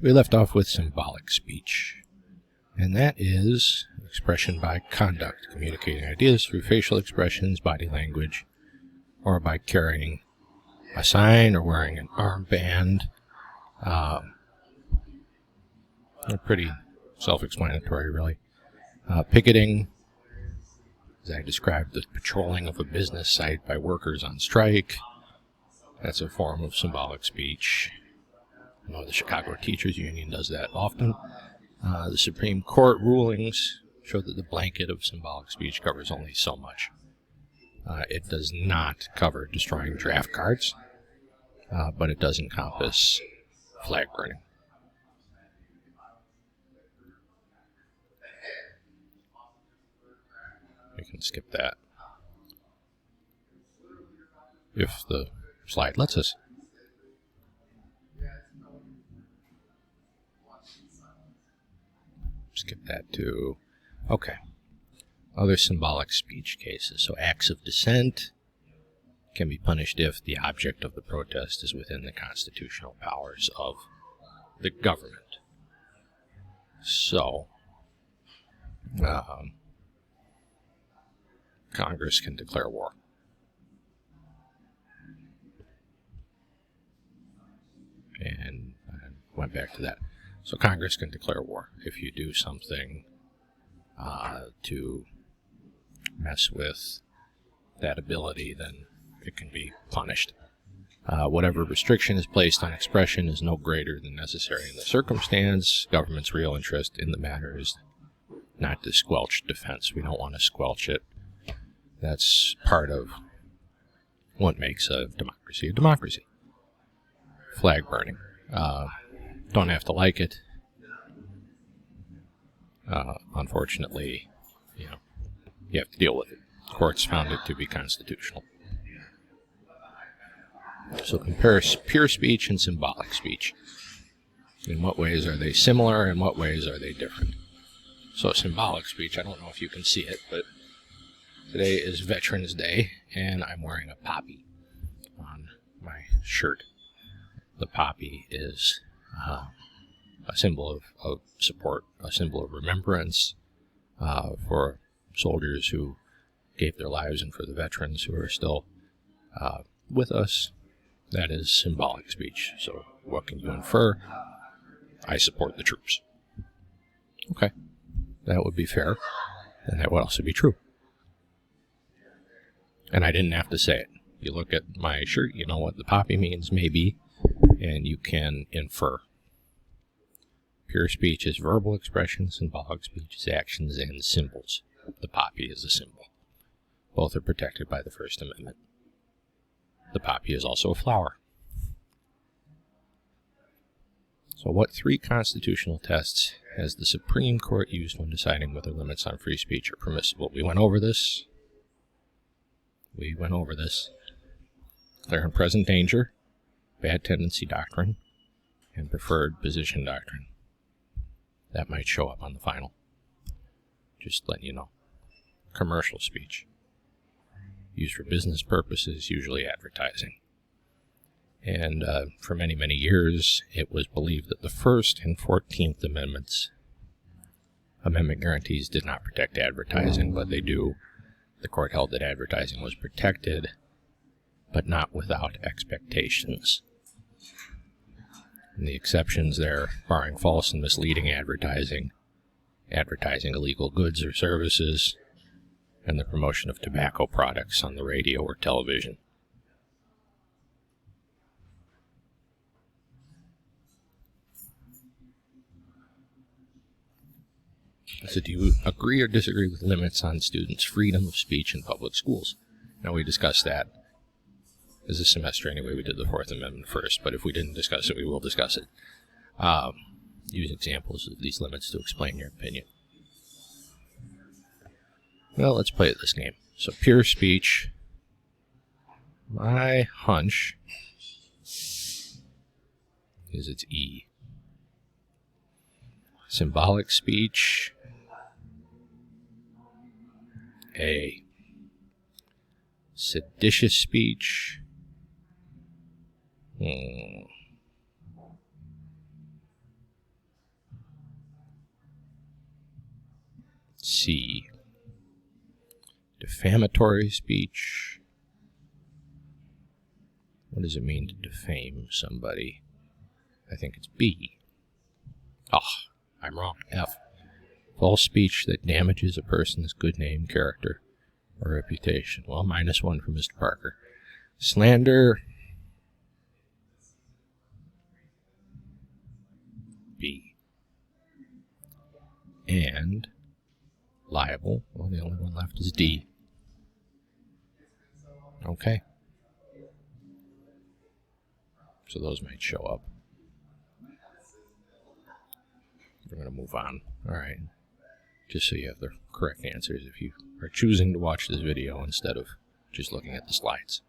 We left off with symbolic speech, and that is expression by conduct, communicating ideas through facial expressions, body language, or by carrying a sign or wearing an armband. They're pretty self-explanatory, really. Picketing, as I described, the patrolling of a business site by workers on strike. That's a form of symbolic speech. I know the Chicago Teachers Union does that often. The Supreme Court rulings show that the blanket of symbolic speech covers only so much. It does not cover destroying draft cards, but it does encompass flag burning. We can skip that if the slide lets us. Skip that too. Okay. Other symbolic speech cases. So acts of dissent can be punished if the object of the protest is within the constitutional powers of the government. So, Congress can declare war. And I went back to that. So Congress can declare war if you do something to mess with that ability, then it can be punished. Whatever restriction is placed on expression is no greater than necessary in the circumstance. Government's real interest in the matter is not to squelch defense. We don't want to squelch it. That's part of what makes a democracy a democracy. Flag burning. Don't have to like it. Unfortunately, you have to deal with it. Courts found it to be constitutional. So compare pure speech and symbolic speech. In what ways are they similar, and what ways are they different? So symbolic speech, I don't know if you can see it, but today is Veterans Day, and I'm wearing a poppy on my shirt. The poppy is a symbol of support, a symbol of remembrance for soldiers who gave their lives and for the veterans who are still with us. That is symbolic speech. So what can you infer? I support the troops. Okay, that would be fair, and that would also be true. And I didn't have to say it. You look at my shirt, you know what the poppy means, maybe, and you can infer. Pure speech is verbal expression, symbolic speech is actions and symbols. The poppy is a symbol. Both are protected by the First Amendment. The poppy is also a flower. So what three constitutional tests has the Supreme Court used when deciding whether limits on free speech are permissible? We went over this. Clear and present danger, bad tendency doctrine, and preferred position doctrine. That might show up on the final. Just letting you know. Commercial speech. Used for business purposes, usually advertising. And for many, many years, it was believed that the First and 14th Amendment guarantees did not protect advertising, but they do. The court held that advertising was protected, but not without expectations. And the exceptions there, barring false and misleading advertising, advertising illegal goods or services, and the promotion of tobacco products on the radio or television. So do you agree or disagree with limits on students' freedom of speech in public schools? Now, we discussed that as a semester anyway. We did the Fourth Amendment first, but if we didn't discuss it, we will discuss it. Use examples of these limits to explain your opinion. Well, let's play this game. So pure speech, my hunch is it's E. Symbolic speech, A. Seditious speech, C. Defamatory speech. What does it mean to defame somebody? I think it's B. Oh, I'm wrong. F. False speech that damages a person's good name, character, or reputation. Well, -1 for Mr. Parker. Slander. B. And libel. Well, the only one left is D. Okay. So those might show up. We're going to move on. All right. Just so you have the correct answers if you are choosing to watch this video instead of just looking at the slides.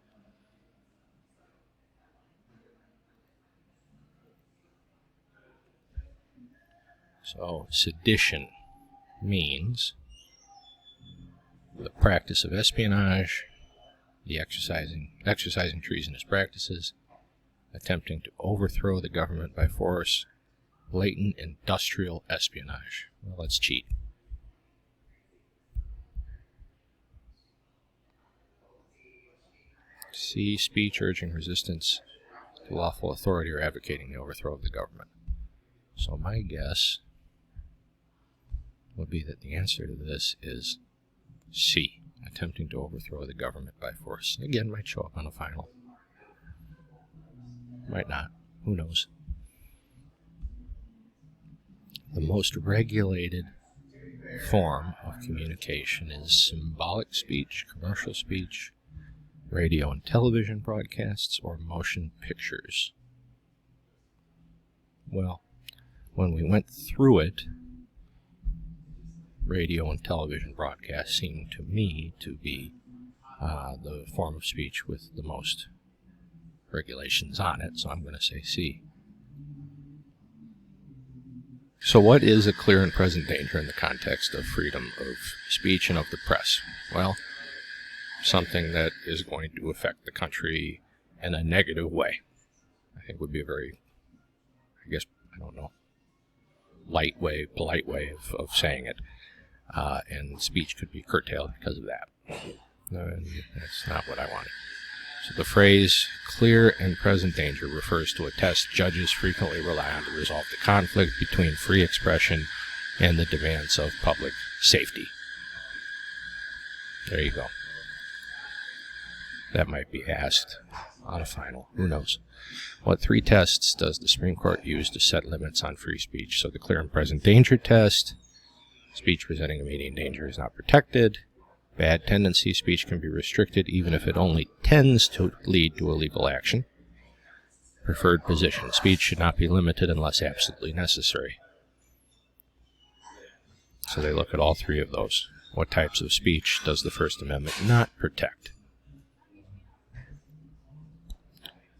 So, sedition means the practice of espionage, the exercising treasonous practices, attempting to overthrow the government by force, blatant industrial espionage. Well, let's cheat. C. Speech urging resistance to lawful authority or advocating the overthrow of the government. So my guess would be that the answer to this is C. Attempting to overthrow the government by force. Again, might show up on a final. Might not. Who knows? The most regulated form of communication is symbolic speech, commercial speech, radio and television broadcasts, or motion pictures. Well, when we went through it, radio and television broadcasts seemed to me to be the form of speech with the most regulations on it, so I'm going to say C. So what is a clear and present danger in the context of freedom of speech and of the press? Well, something that is going to affect the country in a negative way. I think would be a very, I guess, I don't know, light way, polite way of saying it. And speech could be curtailed because of that. That's not what I wanted. So the phrase clear and present danger refers to a test judges frequently rely on to resolve the conflict between free expression and the demands of public safety. There you go. That might be asked on a final. Who knows? What 3 tests does the Supreme Court use to set limits on free speech? So the clear and present danger test. Speech presenting immediate danger is not protected. Bad tendency speech can be restricted even if it only tends to lead to illegal action. Preferred position. Speech should not be limited unless absolutely necessary. So they look at all 3 of those. What types of speech does the First Amendment not protect?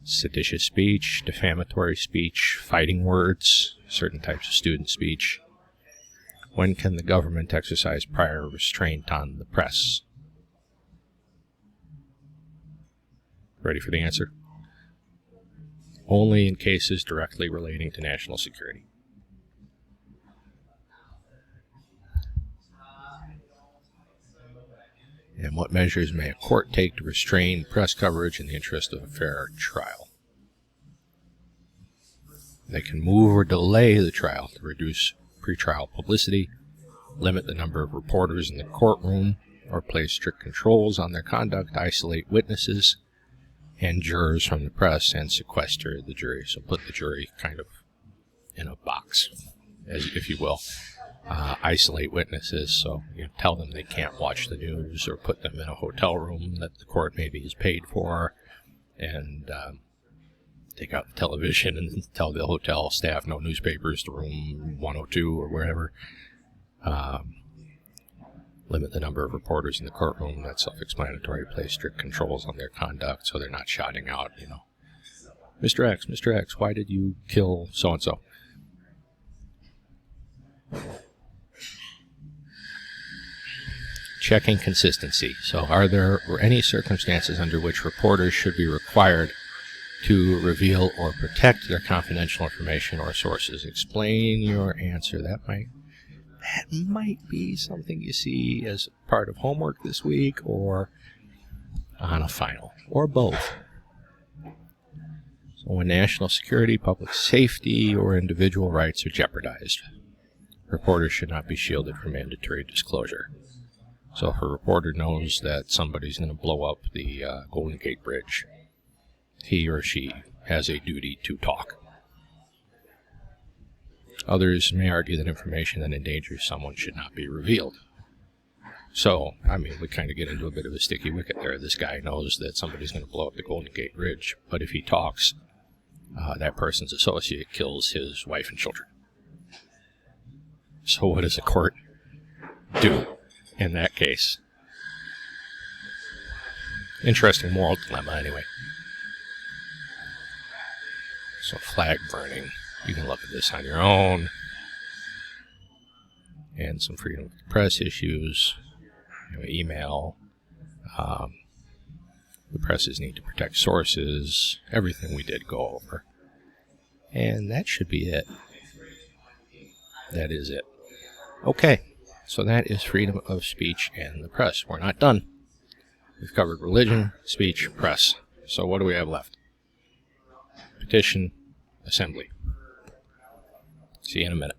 Seditious speech, defamatory speech, fighting words, certain types of student speech. When can the government exercise prior restraint on the press? Ready for the answer? Only in cases directly relating to national security. And what measures may a court take to restrain press coverage in the interest of a fair trial? They can move or delay the trial to reduce pretrial publicity, limit the number of reporters in the courtroom, or place strict controls on their conduct, isolate witnesses and jurors from the press, and sequester the jury. So put the jury kind of in a box, if you will. Isolate witnesses, so you tell them they can't watch the news, or put them in a hotel room that the court maybe is paid for, and take out the television and tell the hotel staff no newspapers to room 102 or wherever. Limit the number of reporters in the courtroom. That's self-explanatory. Place strict controls on their conduct so they're not shouting out, Mr. X, why did you kill so-and-so? Checking consistency. So are there any circumstances under which reporters should be required to reveal or protect their confidential information or sources? Explain your answer. That might that might be something you see as part of homework this week or on a final, or both. So when national security, public safety, or individual rights are jeopardized, reporters should not be shielded from mandatory disclosure. So if a reporter knows that somebody's going to blow up the Golden Gate Bridge, he or she has a duty to talk. Others may argue that information that endangers someone should not be revealed. So, I mean, we kind of get into a bit of a sticky wicket there. This guy knows that somebody's going to blow up the Golden Gate Bridge, but if he talks, that person's associate kills his wife and children. So what does a court do in that case? Interesting moral dilemma, anyway. So flag burning. You can look at this on your own. And some freedom of the press issues. Email. The presses need to protect sources. Everything we did go over. And that should be it. That is it. Okay. So that is freedom of speech and the press. We're not done. We've covered religion, speech, press. So what do we have left? Petition, assembly. See you in a minute.